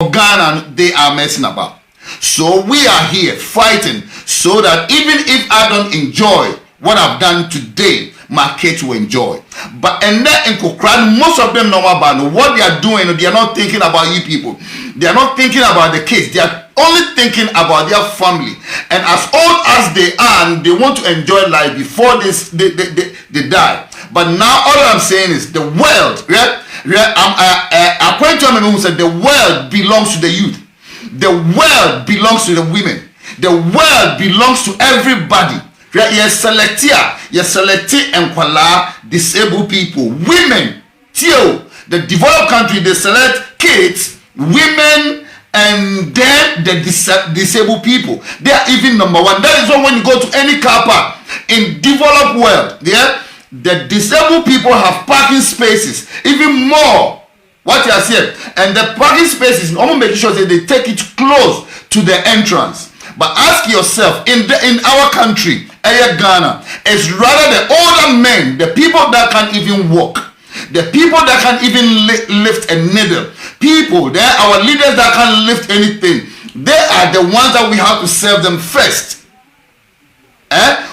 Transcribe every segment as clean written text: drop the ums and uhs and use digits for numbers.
Ghana, they are messing about. So we are here fighting so that even if I don't enjoy what I've done today, my kids will enjoy. But and then in Kokran, most of them know about what they are doing. They are not thinking about you people. They are not thinking about the kids. They are only thinking about their family. And as old as they are, they want to enjoy life before they die. But now all I'm saying is the world, according to me who said the world belongs to the youth. The world belongs to the women. The world belongs to everybody. You select and disabled people, women, the developed country, they select kids, women, and then the disabled people. They are even number one. That is why when you go to any car park in developed world, the disabled people have parking spaces, even more. What you are saying, and the parking spaces, almost making sure that they take it close to the entrance. But ask yourself, in our country, Ghana, it's rather the older men, the people that can't even walk, the people that can't even lift a needle, people, they are our leaders that can't lift anything. They are the ones that we have to serve them first.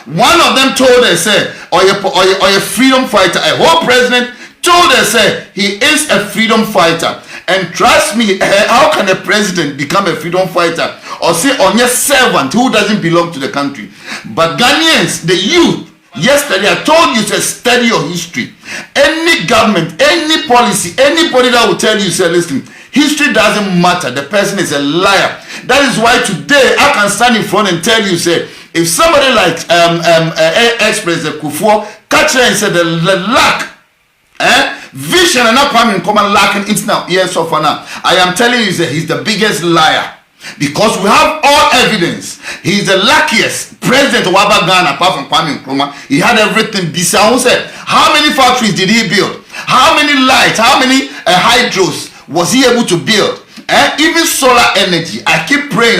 One of them told us, or a freedom fighter, a whole president told us, he is a freedom fighter. And trust me, how can a president become a freedom fighter or say on your servant who doesn't belong to the country? But Ghanaians, the youth, yesterday I told you to study your history. Any government, any policy, anybody that will tell you, say, listen, history doesn't matter. The person is a liar. That is why today I can stand in front and tell you, say, if somebody like ex-president Kufuor catch her and said the lack vision and not coming common lacking it now. Yes, so for now, I am telling you that he's the biggest liar because we have all evidence. He's the luckiest president of Ghana apart from Kwame Nkrumah. He had everything. Bissau said, how many factories did he build? How many lights? How many hydros was he able to build? Even solar energy. I keep praying.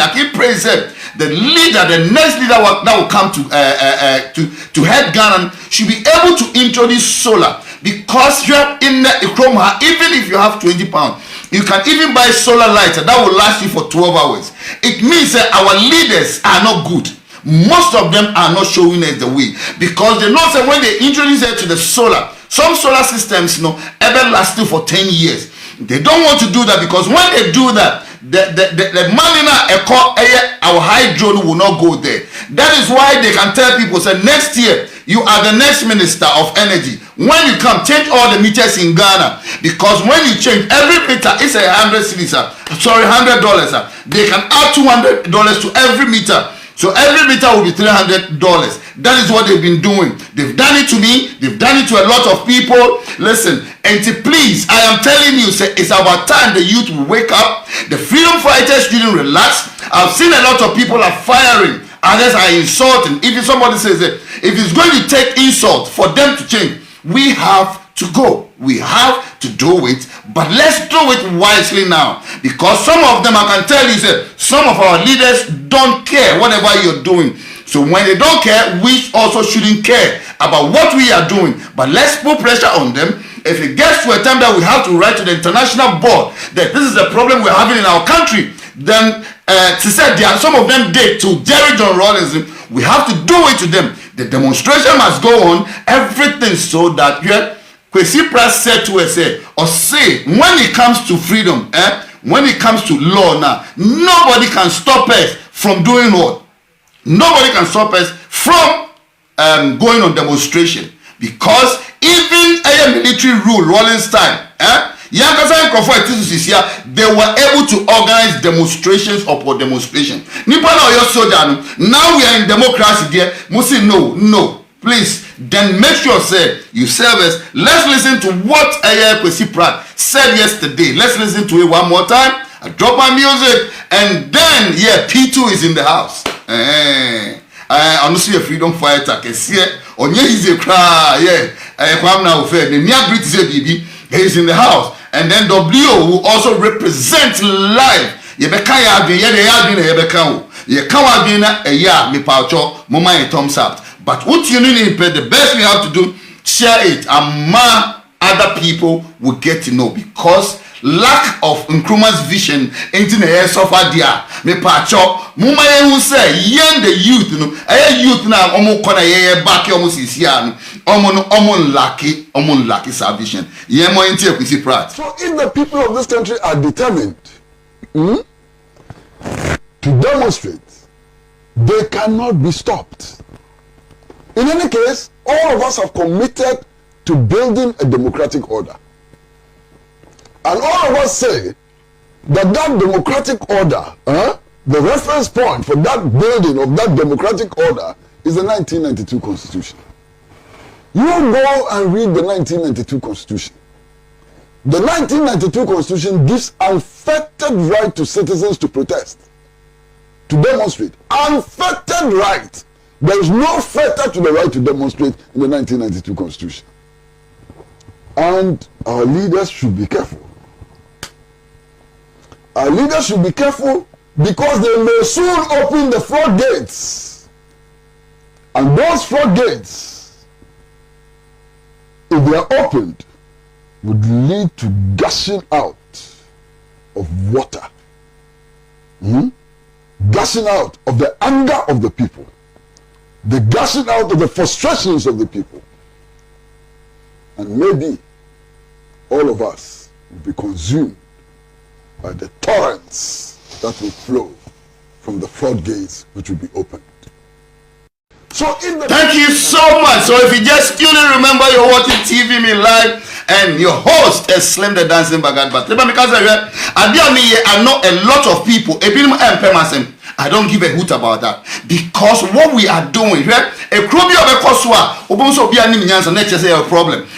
Said the leader, the next leader that will come to head Ghana should be able to introduce solar. Because you are in the Nkrumah, even if you have 20 pounds, you can even buy solar lights that will last you for 12 hours. It means that our leaders are not good. Most of them are not showing us the way. Because they know that when they introduce it to the solar, some solar systems, ever lasting for 10 years. They don't want to do that because when they do that, the money our hydro will not go there. That is why they can tell people, say, next year, you are the next minister of energy. When you come, change all the meters in Ghana. Because when you change, every meter is $100. They can add $200 to every meter. So every meter will be $300. That is what they've been doing. They've done it to me. They've done it to a lot of people. Listen, and please, I am telling you, say, it's about time the youth will wake up. The freedom fighters didn't relax. I've seen a lot of people are firing. Others are insulting. If somebody says that, if it's going to take insult for them to change, we have to go. We have to do it, but let's do it wisely now. Because some of them, I can tell you, say, some of our leaders don't care whatever you're doing. So when they don't care, we also shouldn't care about what we are doing. But let's put pressure on them. If it gets to a time that we have to write to the international board that this is the problem we're having in our country, then to say there are some of them did to Jerry John Rawlinson, we have to do it to them. The demonstration must go on, everything, so that Kwesi Press said to us, or say, when it comes to freedom, when it comes to law now, nobody can stop us from doing what? Nobody can stop us from going on demonstration. Because even a military rule, Rawlings time, they were able to organize demonstrations upon demonstration. Now we are in democracy there. Musi, no, please. Then make sure, say, you serve us. Let's listen to what Kwesi Pratt said yesterday. Let's listen to it one more time. I drop my music, and then P2 is in the house. I'm not a freedom fighter. Can see it. Onye is a cry. He's in the house. And then W will also represent live. Thumbs up. But what you need, the best we have to do, share it, and other people will get to know. Because lack of Nkrumah's vision into the air suffer there. Me pacho, muma who say, yen the youth, no, youth now, kona ye back almost is here, omon lucky salvation. Ye mo into a piece prat. So if the people of this country are determined to demonstrate, they cannot be stopped. In any case, all of us have committed to building a democratic order. And all of us say that democratic order, the reference point for that building of that democratic order is the 1992 Constitution. You go and read the 1992 Constitution. The 1992 Constitution gives unfettered right to citizens to protest, to demonstrate. Unfettered right. There is no fetter to the right to demonstrate in the 1992 Constitution. And our leaders should be careful. Our leaders should be careful because they may soon open the floodgates. And those floodgates, if they are opened, would lead to gushing out of water. Gushing out of the anger of the people. The gushing out of the frustrations of the people. And maybe all of us will be consumed by the torrents that will flow from the floodgates which will be opened. So thank you so much. So if you just still remember you're watching TV Me Live and your host is Slim the Dancing Bagad. But because I know a lot of people, I don't give a hoot about that because what we are doing here, a problem.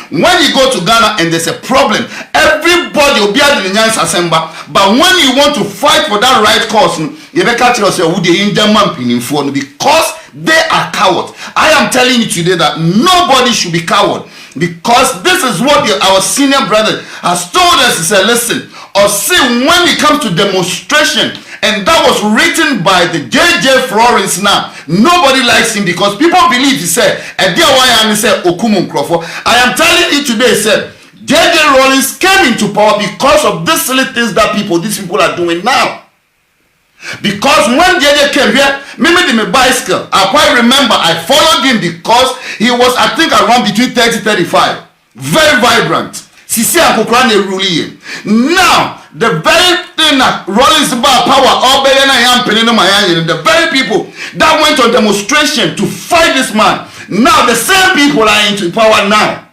When you go to Ghana and there's a problem, everybody will be at the Nyansa Semba. But when you want to fight for that right cause, you catch yourself because they are cowards. I am telling you today that nobody should be coward because this is what our senior brother has told us. He said, listen, or see when it comes to demonstration. And that was written by the J.J. Florence now. Nobody likes him because people believe he said, I am telling you today, he said, J.J. Rollins came into power because of these silly things that these people are doing now. Because when J.J. came here, maybe my bicycle, I quite remember I followed him because he was, I think, around between 30-35. Very vibrant. Now, the very thing that Rollins about power, the very people that went on demonstration to fight this man, now the same people are into power now.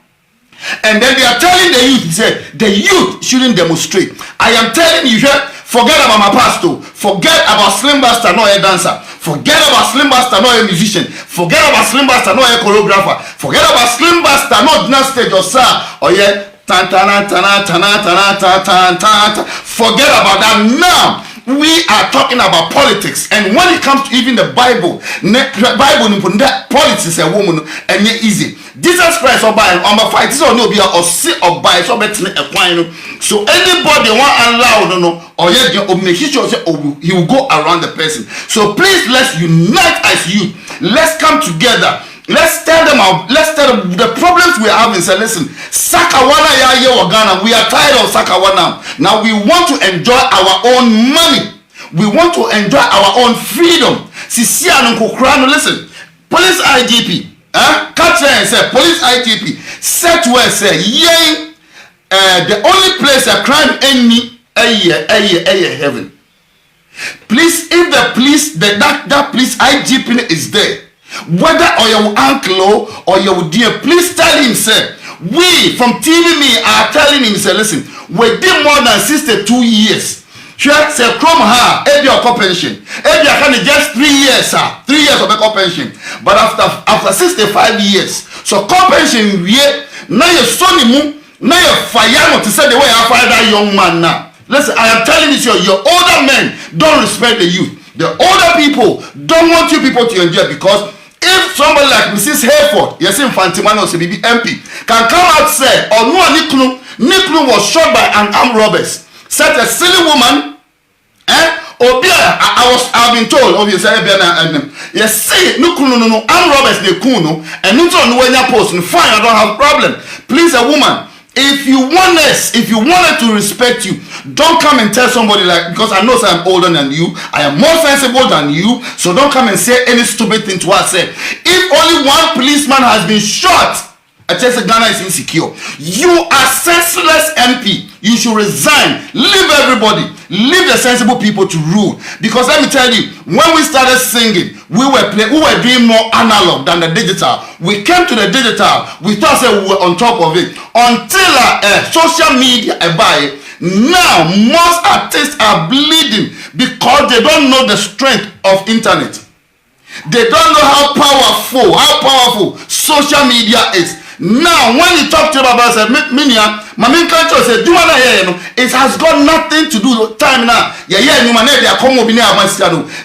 And then they are telling the youth, the youth shouldn't demonstrate. I am telling you here, forget about my pastor, forget about Slim Bastard, not a dancer, forget about Slim Bastard, not a musician, forget about Slim Bastard, not a choreographer, forget about Slim Bastard, not stage or sir, or forget about that. Now we are talking about politics, and when it comes to even the Bible politics is a woman and easy. Jesus Christ or by number 5 this or no be or see or by so better a point. So anybody want allow or make sure he will go around the person. So please let's unite as youth. Let's come together. Let's tell them out. Let's tell them the problems we are having. Say, listen, Sakawana ya Ghana. We are tired of Sakawana. Now we want to enjoy our own money. We want to enjoy our own freedom. Listen, police IGP, catch and say police IGP said to us, say, the only place a crime enemy heaven. Please, if the police that police IGP is there. Whether or your uncle or your dear, please tell him, sir. We from TV Me are telling him, sir, listen, we did more than 62 years. Sure, say, come her, every pension. Every kind of just 3 years, sir. 3 years of a pension. But after 65 years, so pension, now your son, now your fire to say the way I fired that young man now. Listen, I am telling you, your older men don't respect the youth. The older people don't want you people to enjoy because if somebody like Mrs. Hayford, yes, Infantimano, CBB MP, can come out and say, or no, Niklu was shot by an armed robbers. Such a silly woman, I've been told, obviously, yes, see, no, armed robbers, they kuno, and no, when you post, fine, I don't have a problem. Please, a woman, If you want us, if you wanted to respect you, don't come and tell somebody like, because I know I'm older than you, I am more sensible than you, so don't come and say any stupid thing to us. Say, if only one policeman has been shot, I tell you Ghana is insecure. You are senseless MP. You should resign. Leave everybody. Leave the sensible people to rule. Because let me tell you, when we started singing, we were doing more analog than the digital. We came to the digital. We thought we were on top of it. Until social media buy. Now most artists are bleeding because they don't know the strength of internet. They don't know how powerful social media is. Now, when you talk to your Baba, say, Minya, my main culture said, do you want to hear? It has got nothing to do with time now.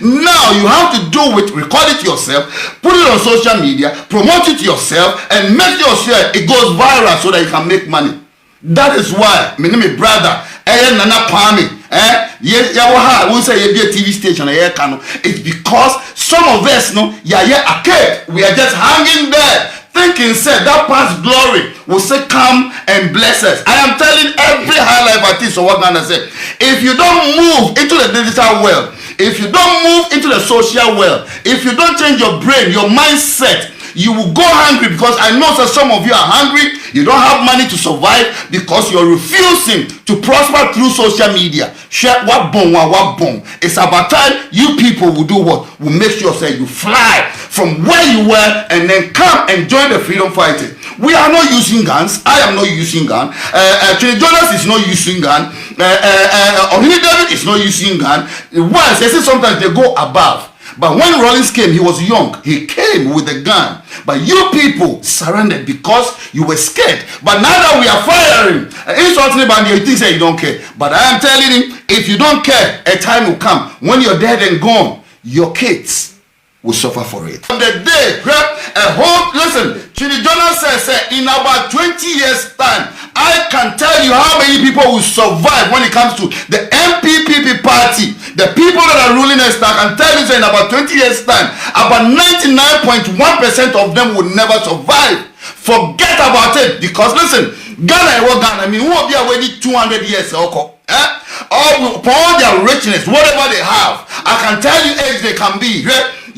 Now, you have to do it, record it yourself, put it on social media, promote it yourself, and make sure it goes viral so that you can make money. That is why, my name is brother, Nana Kwame, we say you be a TV station, it's because some of us, we are just hanging there. Thinking said that past glory will say come and bless us. I am telling every high life artist or what Ghana say, if you don't move into the digital world, if you don't move into the social world, if you don't change your brain, your mindset, you will go hungry. Because I know that some of you are hungry, you don't have money to survive because you're refusing to prosper through social media. Share what boom. It's about time you people will do what? Will make sure say you fly from where you were and then come and join the freedom fighting. We are not using guns. I am not using gun. Trinity Jonas is not using gun. Ohini David is not using gun. Once they say sometimes they go above. But when Rollins came, he was young. He came with a gun. But you people surrendered because you were scared. But now that we are firing, you think say you don't care. But I am telling him, if you don't care, a time will come when you're dead and gone, your kids will suffer for it. On the day, listen, Chidi Jonas says in about 20 years' time, I can tell you how many people will survive when it comes to the MPPP party. The people that are ruling us, I can tell you in about 20 years' time, about 99.1% of them will never survive. Forget about it. Because listen, Ghana, I mean, who will be already 200 years or for all their richness, whatever they have, I can tell you age they can be.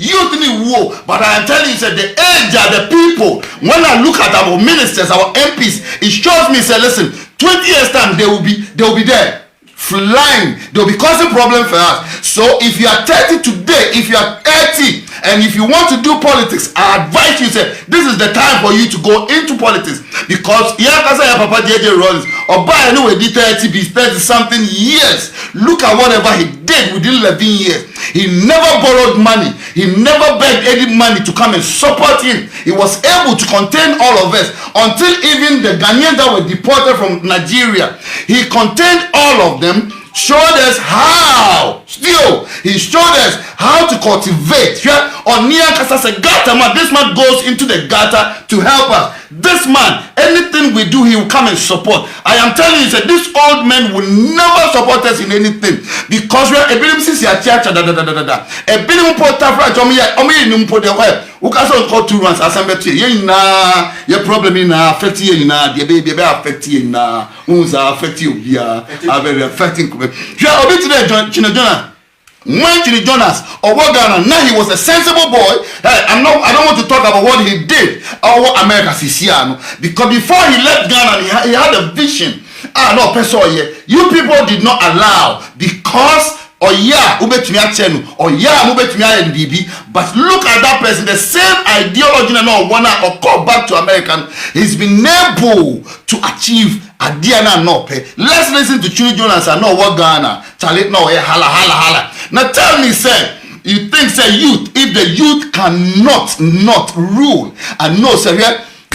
Youth need war, but I am telling you that the age are the people. When I look at our ministers, our MPs, it shows me, say, listen, 20 years time they will be there. Flying, they'll be causing problem for us. So if you are 30 today, if you are 30, and if you want to do politics, I advise you, say, this is the time for you to go into politics. Because Papa JJ Rollins, or by anyway, 30 something years. Look at whatever he did within 11 years. He never borrowed money. He never begged any money to come and support him. He was able to contain all of us until even the Ghanaians that were deported from Nigeria, he contained all of them. Showed us how. Still, he showed us how to cultivate. This man goes into the gutter to help us. This man, anything we do, he will come and support. I am telling you that this old man will never support us in anything because we are a bit of church. A bit of Ukaso call 2 runs assembly. Your problem in affect you na the baby affect you na unza affect you here are very affecting. You are obit today Chino Jonas. When Chino Jonas or what Ghana, now he was a sensible boy. I don't want to talk about what he did or what America Siciano, because before he left Ghana he had a vision. No, person here. You people did not allow because but look at that person, the same ideology or call back to American. He's been able to achieve Adiana Nope. Let's listen to Chidi Jonas and know what Ghana. Hala. Now tell me, sir, you think, say, youth, if the youth cannot not rule, and no, sir,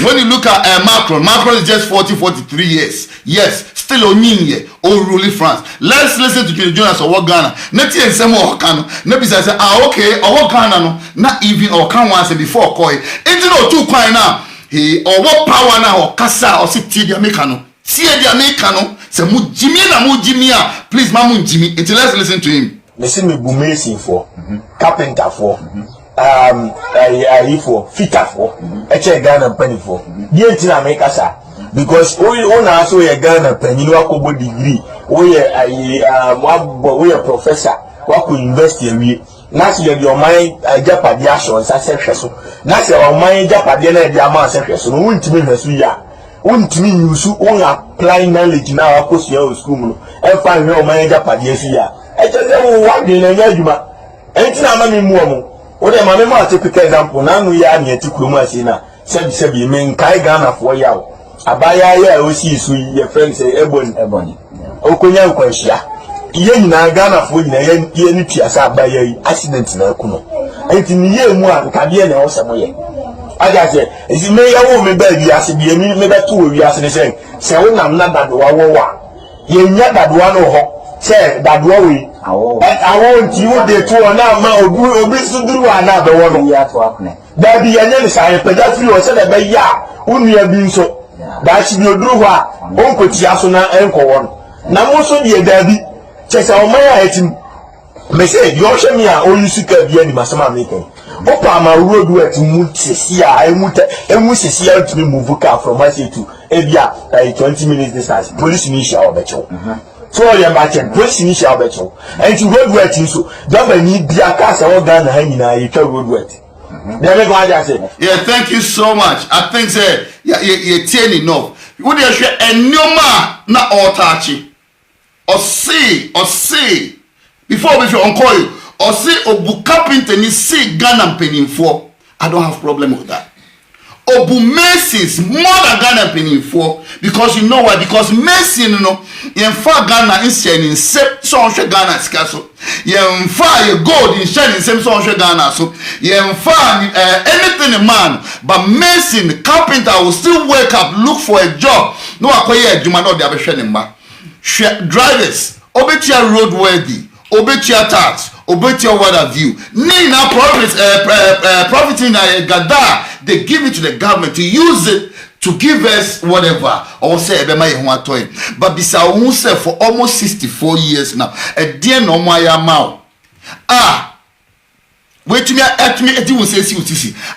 when you look at Macron is just 43 years. Yes, still Onyiye, old ruling France. Let's listen to Chidi Jonas or what Ghana. Neti and some more Kano. Nebi say, okay, or what Ghana no, not even or can once before koi. It's no two koi now. He or what power now or kasa or sit the Americano. See the Americano. Say mu Jimmy na mu Jimmy. Please, mamu Jimmy. Until let's listen to him. Listen me bumesi for, carpenter for. For fitter for, Ghana penny for. The America, sir. because we also a Ghana penny wakobo degree we a professor wako university we na se your mind japade aso nsa sehwe so na se your mind japade na dia ma sehwe so no wuntimi hweso ya wuntimi nyusu won apply knowledge na wakosia o school mu no e fa hwe o mind japade aso ya e je se wo wadwe na nya adwuma enti na ma me mu omo wo de ma me ma typical example na no ya na etikuro mu ase na sebi me nkai Ghana fo ya o abaya ya o si su ye friend say ebony okonya nkwahia ye nyina Ghana fo nyina ye ni tuasa abaya yi accident na akuno enti ni ye mu a nkade na o semo ye aja se ezi me ya wo me ba wi ase bi emi me ba to wi ase ne se wo nam na dado wa wo wa ye nya dado wa no ho se dado wa wi awo nti wo de to na ma obi suduru ana be wo no ya to akne da bi ye ne sa ye peda firi o se da be ya unu ya bi nso da chi bi oduru ho a onkoti aso na enko wo no na mo so de da bi chesa o maya etim me say yo hwe me a o yusika bi ani masama meken opa ma road wet mu sisi a emu sisi a to move car from my city to ebia 20 minutes distance police ni sha obecho so ya ma chen police ni sha obecho and to road wet so da ba ni bia ka se wo Ghana ha nyina ye twa road wet. Yeah, thank you so much. I think say you tell enough. Would you share a nyoma na otachi or see before we should call you or see obu carpenter ni see Ghana penny for. I don't have problem with that. Obu Masons more than Ghana penny for because you know why? Because Mason, you know, in far Ghana is shining so on Ghana scaso. In far you gold in shining same so on Ghana so. In far anything a man, but Mason carpenter will still wake up look for a job. No acquire you might not be shining back. Drivers, obetia roadworthy, obetia tax, obetia water view. Nina profiting gada. They give it to the government to use it to give us whatever or say but bisa who say for almost 64 years now a dear no my amount wait to me at me it will say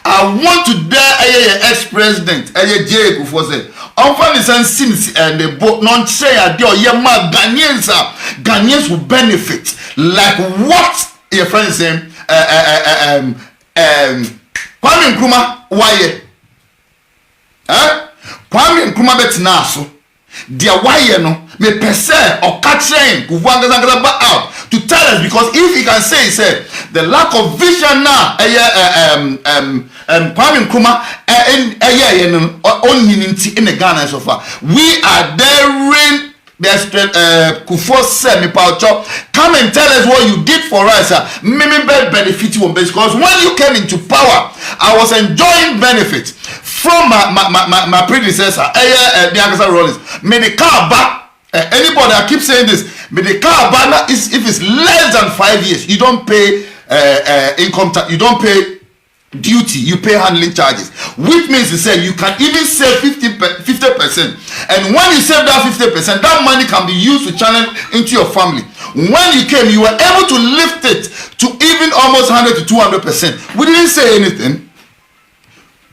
I want to die ex-president J for say unfun since and the boat non say a deal Ghanaians will benefit like what your friend is saying Kwame Nkrumah why Kwame Nkrumah betina so dia why no me pese or catch him out to tell us because if he can say the lack of vision now Kwame Nkrumah in the Ghana so far we are daring there's Kufo said me Paucho come and tell us what you did for us maybe benefit you because when you came into power I was enjoying benefits from my predecessor the Rollins may the car back anybody I keep saying this may the car back is if it's less than 5 years you don't pay income tax you don't pay duty you pay handling charges which means to say you can even save 50% and when you save that 50% that money can be used to channel into your family when you came you were able to lift it to even almost 100 to 200%. We didn't say anything,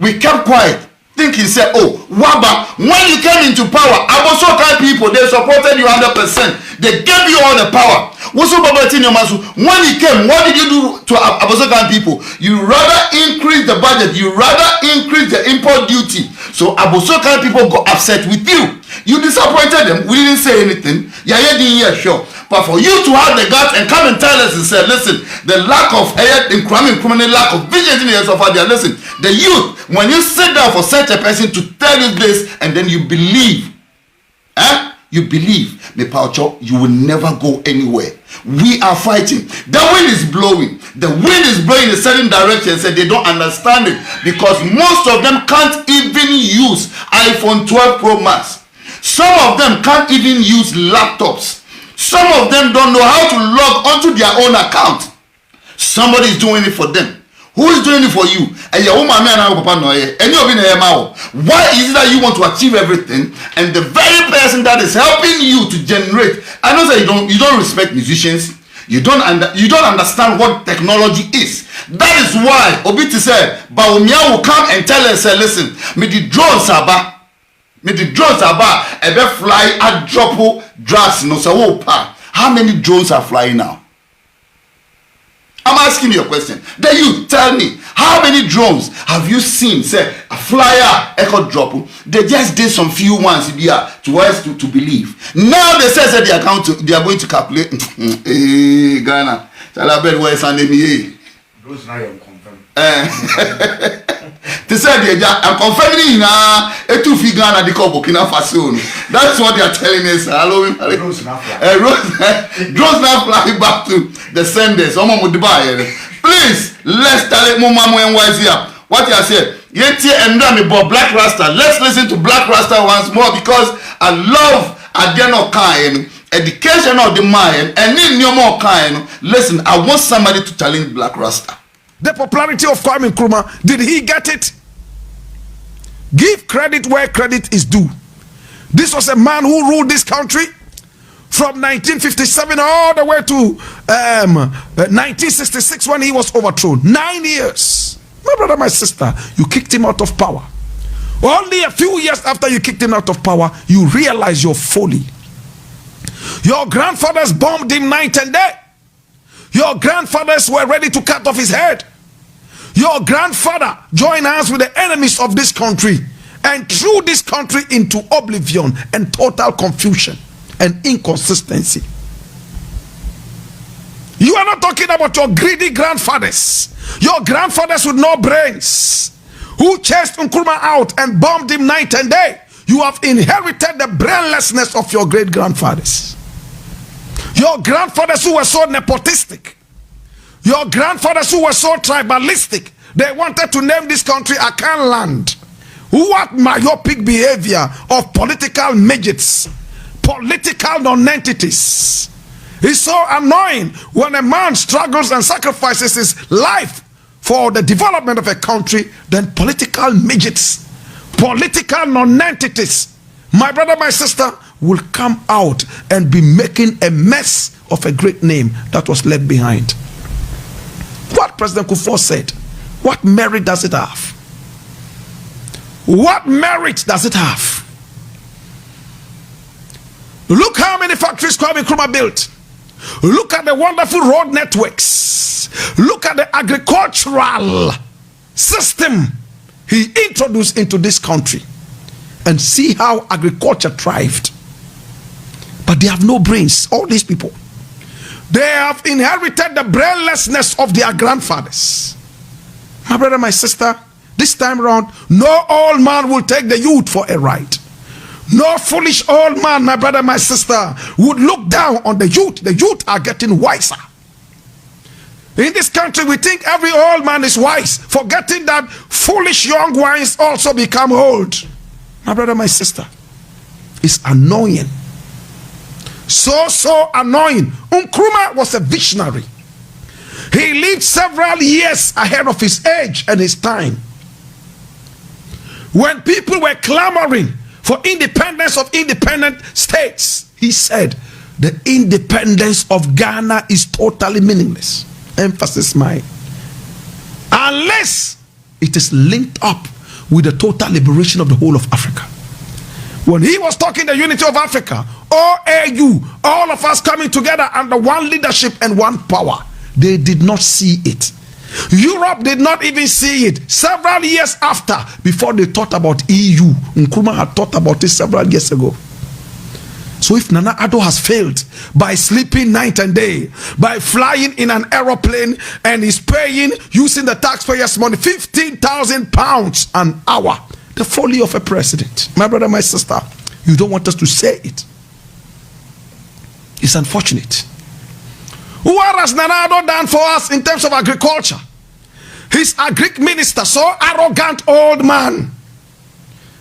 we kept quiet thinking say oh waba when you came into power Abosokan people they supported you 100%, they gave you all the power. When you came, what did you do to Abosokan people? You rather increase the budget, you rather increase the import duty. So Abosokan people got upset with you. You disappointed them. We didn't say anything. Yeah, didn't hear sure. But for you to have the guts and come and tell us and say, listen, the lack of criminal lack of vision in the so far there. Listen, the youth, when you sit down for such a person to tell you this and then you believe, you believe, me Paucho, you will never go anywhere. We are fighting. The wind is blowing. The wind is blowing in a certain direction. So they don't understand it because most of them can't even use iPhone 12 Pro Max. Some of them can't even use laptops. Some of them don't know how to log onto their own account. Somebody is doing it for them. Who is doing it for you? Why is it that you want to achieve everything and the very person that is helping you to generate? I know that you don't respect musicians. You don't understand what technology is. That is why Obiti said, Baumia will come and tell us, listen, me the drones are back. Me the drones about ebe fly a drop drugs no so pa. How many drones are flying now? I'm asking you a question. Then you tell me, how many drones have you seen? Say a flyer echo drop. They just did some few ones here to us to believe. Now they say they are going to calculate. Hey, Ghana. Tell a bed where Sunday me. Those now you confirm. They said I'm confirming now. A 2 figure Ghana the Burkina Faso. That's what they are telling us. Hello, Drones now fly. Drones now fly back to the senders. Please, let's tell it Mama and here. What you are saying? Yeti and Rami about Black Rasta. Let's listen to Black Rasta once more because I love Adeno Kain, education of the mind, and in no more kind. Listen, I want somebody to challenge Black Rasta. The popularity of Kwame Nkrumah, did he get it? Give credit where credit is due. This was a man who ruled this country from 1957 all the way to 1966 when he was overthrown. 9 years. My brother, my sister, you kicked him out of power. Only a few years after you kicked him out of power, you realize your folly. Your grandfathers bombed him night and day. Your grandfathers were ready to cut off his head. Your grandfather joined hands with the enemies of this country and threw this country into oblivion and total confusion and inconsistency. You are not talking about your greedy grandfathers. Your grandfathers with no brains who chased Nkrumah out and bombed him night and day. You have inherited the brainlessness of your great grandfathers. Your grandfathers who were so nepotistic. Your grandfathers who were so tribalistic. They wanted to name this country Akan land. What myopic behavior of political midgets, political non-entities. It's so annoying when a man struggles and sacrifices his life for the development of a country, then political midgets, political non-entities, my brother, my sister, will come out and be making a mess of a great name that was left behind. What President Kufuor said, what merit does it have? What merit does it have? Look how many factories Kwame Nkrumah built. Look at the wonderful road networks. Look at the agricultural system he introduced into this country. And see how agriculture thrived. But they have no brains, all these people. They have inherited the brainlessness of their grandfathers. My brother, my sister, this time around, no old man will take the youth for a ride. No foolish old man, my brother, my sister, would look down on the youth. The youth are getting wiser. In this country, we think every old man is wise, forgetting that foolish young ones also become old. My brother, my sister, it's annoying. So annoying. Nkrumah was a visionary. He lived several years ahead of his age and his time. When people were clamoring for independence of independent states, he said, the independence of Ghana is totally meaningless. Emphasis mine. Unless it is linked up with the total liberation of the whole of Africa. When he was talking the unity of Africa, OAU, all of us coming together under one leadership and one power, they did not see it. Europe did not even see it. Several years after, before they thought about EU, Nkrumah had thought about it several years ago. So if Nana Addo has failed by sleeping night and day, by flying in an aeroplane and is paying, using the taxpayers' money, £15,000 an hour, the folly of a president. My brother, my sister, you don't want us to say it. It's unfortunate. What has Nana Addo done for us in terms of agriculture? He's a Greek minister, so arrogant old man.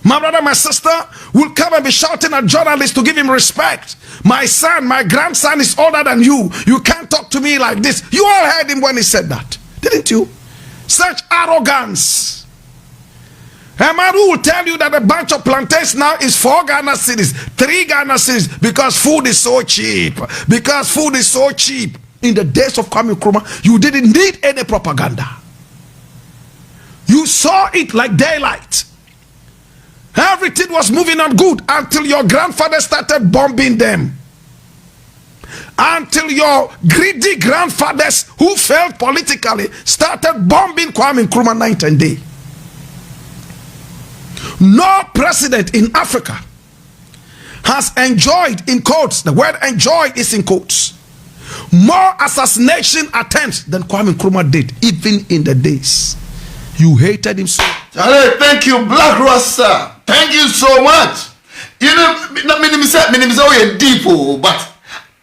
My brother, my sister will come and be shouting at journalists to give him respect. My son, my grandson is older than you. You can't talk to me like this. You all heard him when he said that, didn't you? Such arrogance. A man who will tell you that a bunch of plantains now is 4 Ghana cedis, 3 Ghana cedis, because food is so cheap. Because food is so cheap. In the days of Kwame Nkrumah, you didn't need any propaganda. You saw it like daylight. Everything was moving on good until your grandfather started bombing them. Until your greedy grandfathers who failed politically started bombing Kwame Nkrumah night and day. No president in Africa has enjoyed, in quotes, the word enjoy is in quotes, more assassination attempts than Kwame Nkrumah did, even in the days you hated him so. Charlie, thank you, Black Rasta. Thank you so much. You know, my name is deep, but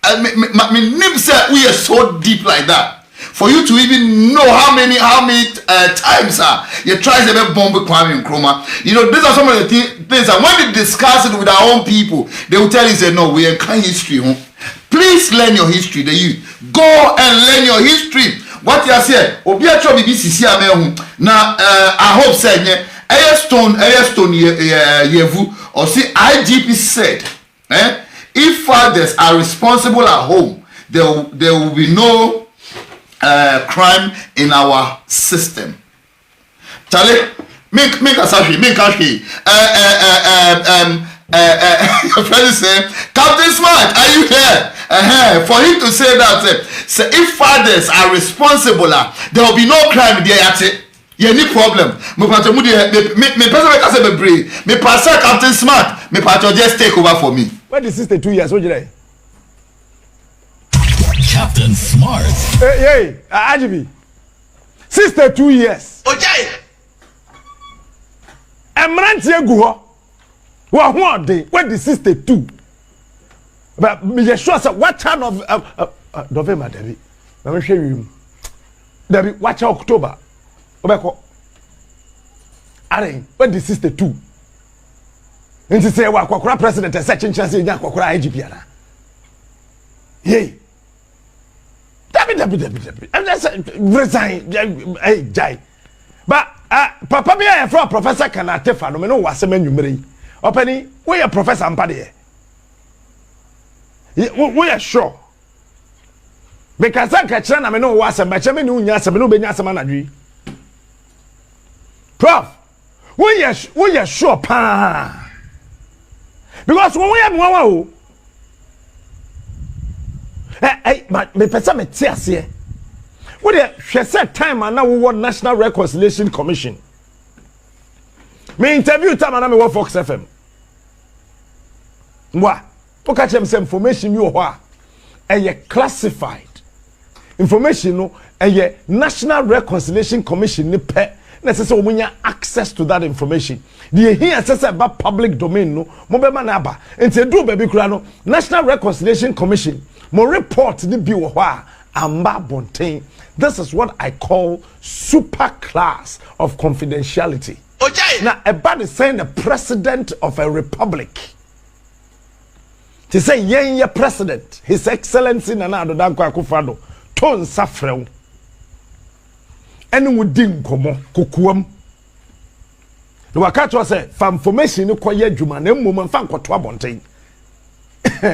my name said we are so deep like that. For you to even know how many times you try to bomb Kwame Nkrumah. You know, these are some of the things that when they discuss it with our own people, they will tell you, say, no, we are kind history. Please learn your history. The youth, go and learn your history. What you say? Obiacho BBC now. I hope say Ayrstone Yevu or see IGP said, if fathers are responsible at home, there will be no crime in our system. Charlie, make a sashi, make a your friend say, Captain Smart, are you here? For him to say that, say if fathers are responsible, there will be no crime there at it. Any problem? Me person make say me brave. Me pastor Captain Smart. Me pastor just take over for me. What is 62 years? What did I? Captain Smart. Hey, Ajibi. 62 years. Okay. Emrantie gu ho. Wa ho de. What is 62? But me sure say what kind of November David. Na me hwe wi. David watch October. Obeko. Are, what is 62? Nti say wa kwakora president e search chance nya kwakora IGP ana. Hey. David. I'm just resign. Hey, Jai. But Papa be a from Professor Kanate fa no me no wasem anwumere. Opani, we are Professor Ampade. We are sure. Because I catch na me no wasem, but me no nya asem no be nya asem anadwi. Prof, we are sure pa. Because when we have one me pesa me tie ase. We dey hwe set time and now we want National Reconciliation Commission. Me interview time and now me work Fox FM. Mwa, o ka chem say information you ho a classified. Information no National Reconciliation Commission ni pe na say omunya access to that information. The here say about public domain no mo be ma na aba. Enti do baby kura no National Reconciliation Commission mo report ni bi wo ho amba bonten. This is what I call super class of confidentiality. Okay. Now about is saying the president of a republic. To say yen president, His Excellency Nana Addo Dankwa Akufo-Addo ton safrew. Enu wudi nkomo kokuam. No waka to say fa information ni koye adwuma na mmom fa nkoto abonten.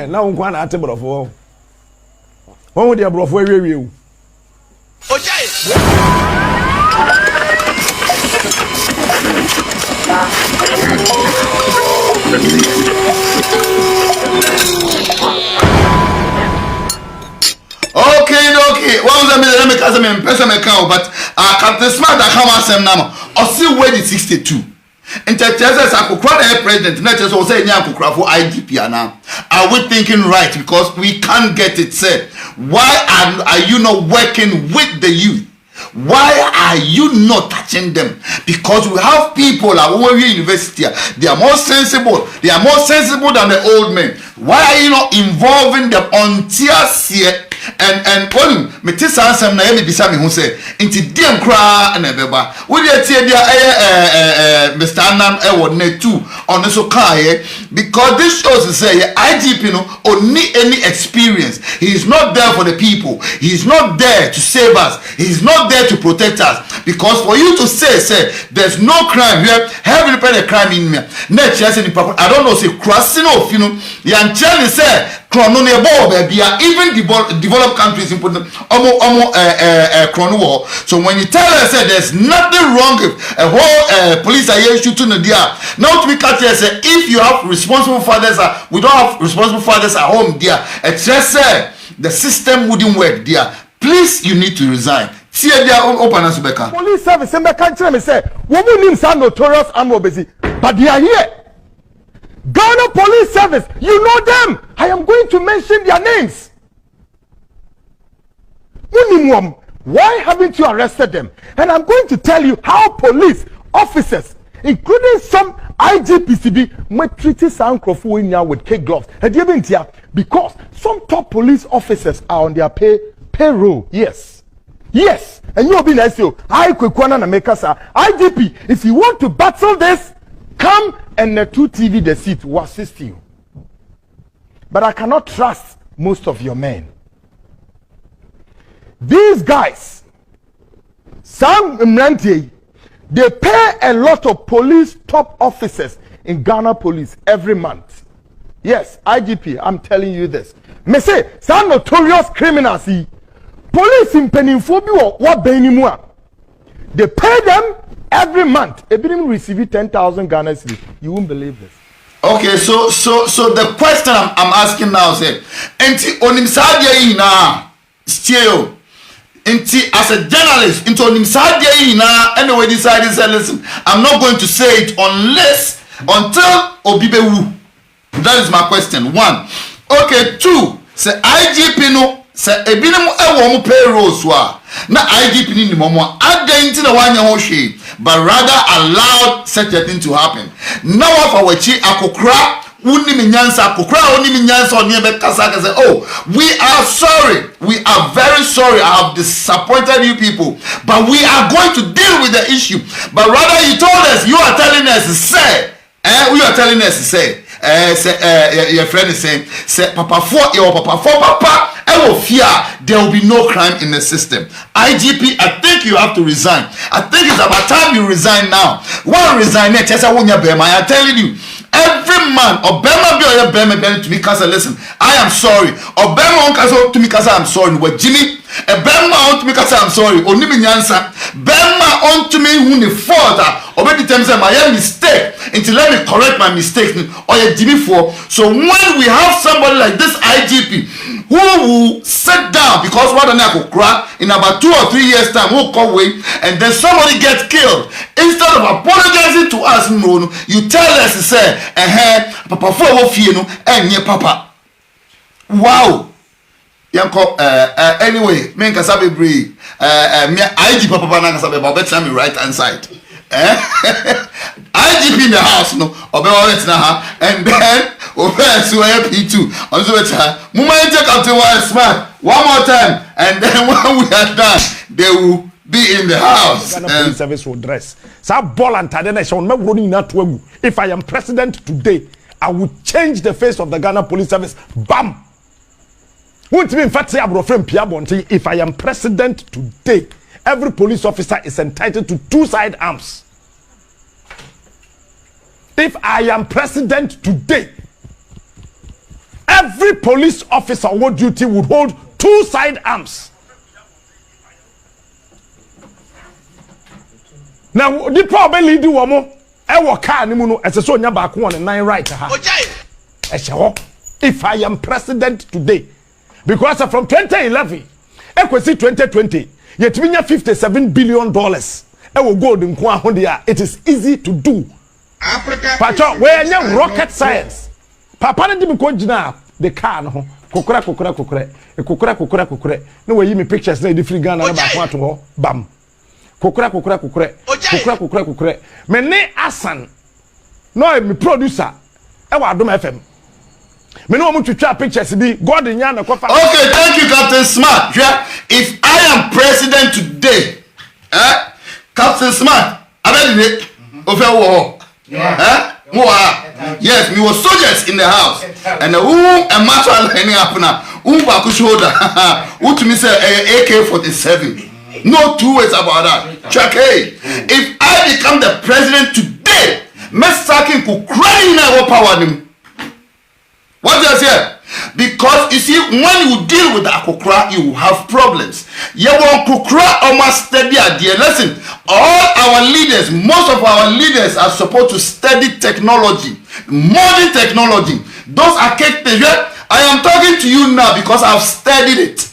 Na won kwa na ate brofo. Won wo de brofo awiawie o. Okay. Okay. What was let me cast me person account, but Captain Smart I come asem now. Or see where the 62. Intercessors are the president, not just say for IGP now. Are we thinking right? Because we can't get it said. Why are you not working with the youth? Why are you not touching them? Because we have people at Warrior University. They are more sensible. They are more sensible than the old men. Why are you not involving them until here? And when me tisa ansem na yemi bisa me hu say inti dem kra na beba we dey tie dia Mr. Annan e na too on so kai because this shows say IGP no only any experience. He is not there for the people. He is not there to save us. He is not there to protect us. Because for you to say there's no crime here, heavy a crime in me. Next year I don't know say crossing off, you know, yan tell say chrono ne ball baby, even developed countries in chrono war. So when you tell us that there's nothing wrong if a whole police are here shooting the deer, now to be cut here say if you have responsible fathers, we don't have responsible fathers at home there. It's just say the system wouldn't work there. Please, you need to resign. See their open as Becca. Police service in Becca me say, woman names are notorious and obese, but they are here. Ghana Police Service, you know them. I am going to mention their names. Why haven't you arrested them? And I'm going to tell you how police officers, including some IGPCB, might treat Sankrofo now with kid gloves. Because some top police officers are on their payroll. Yes. Yes. And you'll be nice to I Kwekwana Namekasa. IGP, if you want to battle this, come and the 2TV the seat will assist you. But I cannot trust most of your men. These guys, some Mrantie, they pay a lot of police top officers in Ghana police every month. Yes, IGP, I'm telling you this. Me say, some notorious criminals, police in Peninfobi what Benimua. They pay them every month. If you receive 10,000 Ghana cedis, you won't believe this. Okay, so the question I'm asking now is, enti onimsadia ina still. Enti as a journalist, into onimsadia ina anyway decided say listen, I'm not going to say it until Obibewu. That is my question. 1. Okay, 2. Say IGP no say ebinom ewo mo payroll so a na IGP ni momo adanti na wanya ho hwe but rather allowed such a thing to happen. Now for wachi akokra wuni minyansa akokra oni minyansa oni be kasa say oh we are sorry, we are very sorry, I have disappointed you people, but we are going to deal with the issue. But rather you told us, you are telling us say we are telling us say your friend is saying say papa I will fear there will be no crime in the system. IGP, I think you have to resign. I think it's about time you resign now. One resign, I am telling you, every man Obama be or Obama to me cause listen, I am sorry. Obama on to me cause I'm sorry. What Jimmy Obama on to me cause I'm sorry. Only me nyansa. Obama on to me who the fault. Already tell me my mistake until let me correct my mistake or Jimmy for. So when we have somebody like this IGP who will sit down because what an apple crack in about 2 or 3 years time who come away and then somebody gets killed, instead of apologizing to us, no, you tell us to say papa for no and yeah papa wow yanko anyway men kasabe breathe me IG papa na kasabe but better me right hand side IGP in the house no obe always na ha and then over so P2 on so better moment take up to one smart one more time and then when we are done they will be in the house. Ghana Police Service will dress. If I am president today, I will change the face of the Ghana Police Service. Bam! If I am president today, every police officer is entitled to 2 sidearms. If I am president today, every police officer on duty would hold 2 sidearms. Now, the problem lead you one car nimuno as a so back 1 and 9 right. If I am president today, because from 2011, equity 2020, yet we have $57 billion. I will go in Kwahondia. It is easy to do. Africa, Pacho, where you rocket science. Papa didn't go the car no. Kokora. No way you me pictures na different Ghana back to bam. Kokora. Me ne Asan. No me producer. E wa Adom FM. Me no want to try pictures be God in yana kofa. Okay, thank you Captain Smart. If I am president today, Captain Smart, abeli ofe wo. Yes, we were soldiers in the house. And a matter lining up now. Baku shoulder. Who to me say AK-47. No 2 ways about that. Check if I become the president today, Messakin could cry in our power. What does here? Because you see, when you deal with the akokra, you have problems. You want kokra almost study idea. Listen, all our leaders, most of our leaders are supposed to study technology, modern technology. Those are I am talking to you now because I've studied it.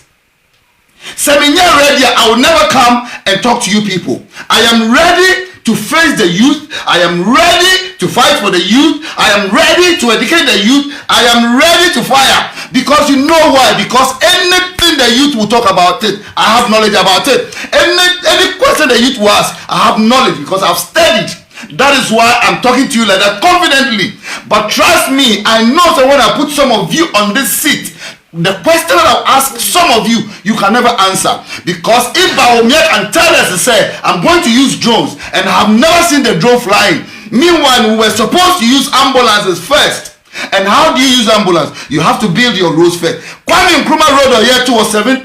Seminar ready, I will never come and talk to you people. I am ready to face the youth. I am ready to fight for the youth. I am ready to educate the youth. I am ready to fire. Because you know why? Because anything the youth will talk about it, I have knowledge about it. Any question the youth will ask, I have knowledge because I've studied. That is why I'm talking to you like that confidently. But trust me, I know that when I put some of you on this seat, the question that I'll ask some of you, you can never answer. Because if Baumia can tell us to say, I'm going to use drones, and I have never seen the drone flying. Meanwhile, we were supposed to use ambulances first. And how do you use ambulance? You have to build your roads first. Kwame Nkrumah road here to 70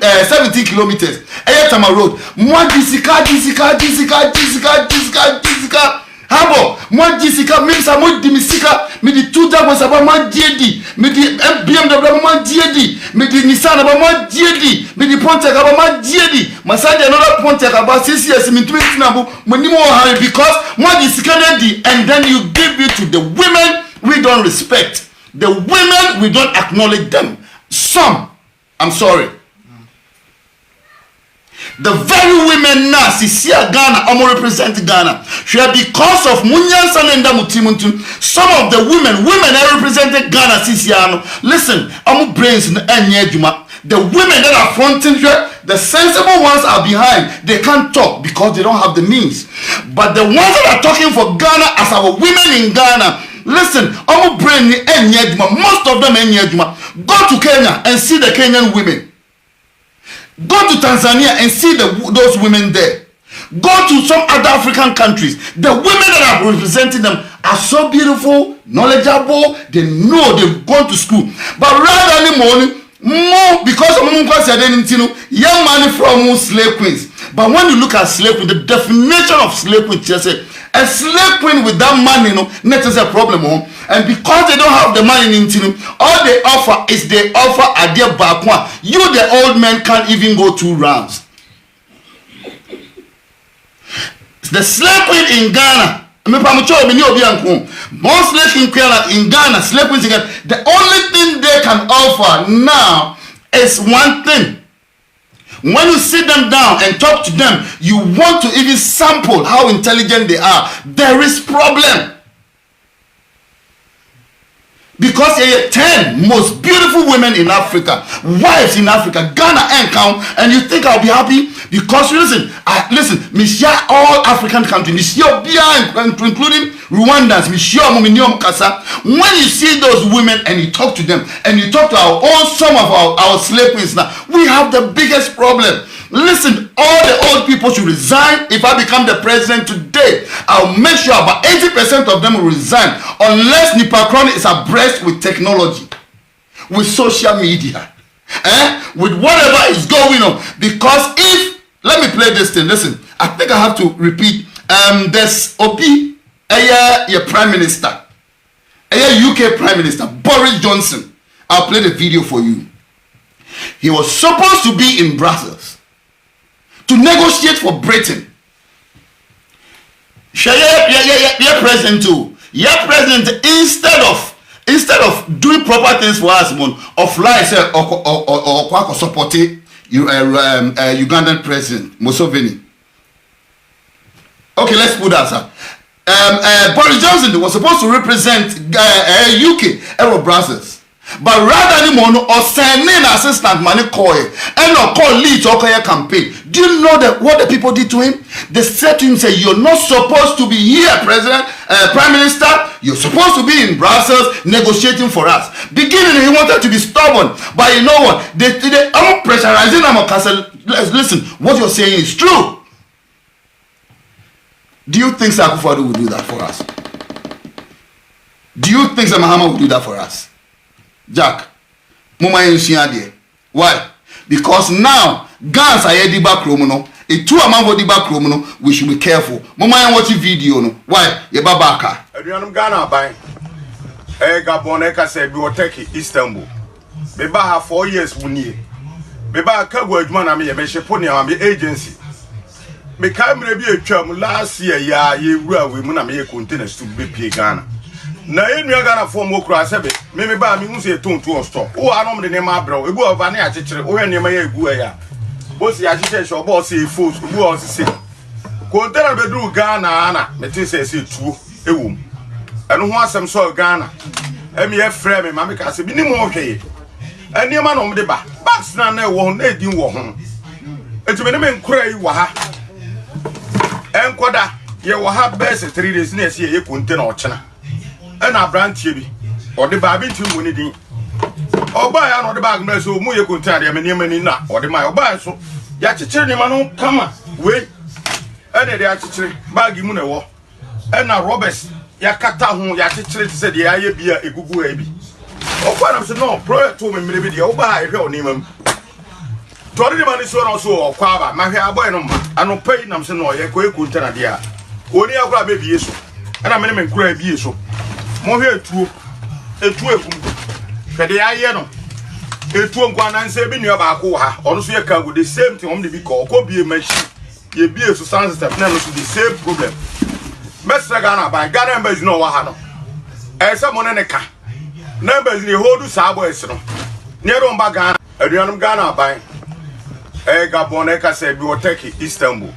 kilometers. Ayatama road. Moi disika. Habo, moi disika, même ça, moi dimisika, mais di tout d'abord ça va moi diedi, mais di BMW moi diedi, mais di Nissan moi diedi, mais di Pontiac moi diedi, Massadia another Pontiac about 6 years, me to it now, because moi disika di, and then you give it to the women we don't respect, the women we don't acknowledge them. Some, I'm sorry. The very women now, Sisia Ghana, Omo represent Ghana. Because of Munyan Sanenda Mutimuntu, some of the women that represented Ghana, Sisia, listen, Omo brains in Enyejuma. The women that are fronting here, the sensible ones are behind. They can't talk because they don't have the means. But the ones that are talking for Ghana as our women in Ghana, listen, Omo brain in Enyejuma, most of them Enyejuma. Go to Kenya and see the Kenyan women. Go to Tanzania and see those women there. Go to some other African countries. The women that are representing them are so beautiful, knowledgeable. They know they've gone to school. But rather than more because of young money from slave queens. But when you look at slave queen, the definition of slave queen, just say a slave queen with that money, not is a problem. And because they don't have the money in all they offer is they offer a dear bakwa. You, the old men, can't even go 2 rounds. The slave queen in Ghana, most slave queen in Ghana, slave queens in Ghana, the only thing they can offer now is one thing. When you sit them down and talk to them, you want to even sample how intelligent they are. There is problem. Because there are 10 most beautiful women in Africa, wives in Africa, Ghana and count, and you think I'll be happy? Because listen, me share all African countries, me share including Rwandans, me share Kasa. When you see those women and you talk to them, and you talk to some of our slave queens now, we have the biggest problem. Listen, all the old people should resign. If I become the president today, I'll make sure about 80% of them will resign unless Nipacron is abreast with technology, with social media, with whatever is going on. Because if, let me play this thing, listen, I think I have to repeat, there's Obi, your prime minister, UK prime minister, Boris Johnson. I'll play the video for you. He was supposed to be in Brussels to negotiate for Britain. Yeah, president too. Yeah, president, instead of doing proper things for us, of lies or support Ugandan president Museveni. Okay, let's put that aside. Boris Johnson was supposed to represent UK Brussels. But rather than or sending assistant money call and not call lead to your campaign. Do you know that what the people did to him? They said to him, say, you're not supposed to be here, President, Prime Minister. You're supposed to be in Brussels negotiating for us. Beginning, he wanted to be stubborn. But you know what? They are pressurizing him. Listen, what you're saying is true. Do you think Sakufadu will do that for us? Do you think Mahama will do that for us? Jack, why? Because now guns are the back room, a 2 amount the back room, we should be careful. Mama watch video, no. Why? Yebabaka. Adrianum Ghana by Gaboneka said we will take Istanbul. me ba ha 4 years wunie me ba ka go adwuma na me ye me shepo ne am agency me ka mre bi atwam last year ya ye wura we mu na me ye containers to be pie Ghana na enua Ghana form okura sebe me ba me hu se tonto o store o anom de ne ma bro ebu ova ne akekere o hwe ne ma ye egu ya bo si akekere sho bo si food ebu o si container be du Ghana na me tin se tuo ewum eno ho asem so Ghana emi e frɛ me ma me ka se bi ni mo hweye eni ma no mde ba bags na na wo ho na edin wo ho eti me ne me nkura yi wa ha enkoda ye wo ha best 3 days na ese ye container o chena ena brantie bi ode ba bi nti mu ni din oba ya no de bag na so mu ye container de me ne mani na ode ma oba so ya chechire ni ma no kama we ene de akyekyere bag mu na wo ena Roberts ya kata ho ya chechire ti se de ya ye bia egugu ha bi okwa na so no project to me mire bi de oba ha ehwe onimam tori de mani so no so okwa ba ma hwe aboy no ma ano pay nam se no ye ko e container de a oni akura be bie so ena me ne me nkura bie so mo hwe etuo egum hwede ya ye no etuo nkwa na nse bi nua ba ko ha ono so ye ka go the same thing om de bi ko bie machine ye bie so sound system na no so the same problem mesra Ghana by Ghana members no wa ha no e se mo ne ka numbers ni hold sa boys no ne ro mba Ghana aduanum Ghana by Gabon e ka se bi o Turkey Istanbul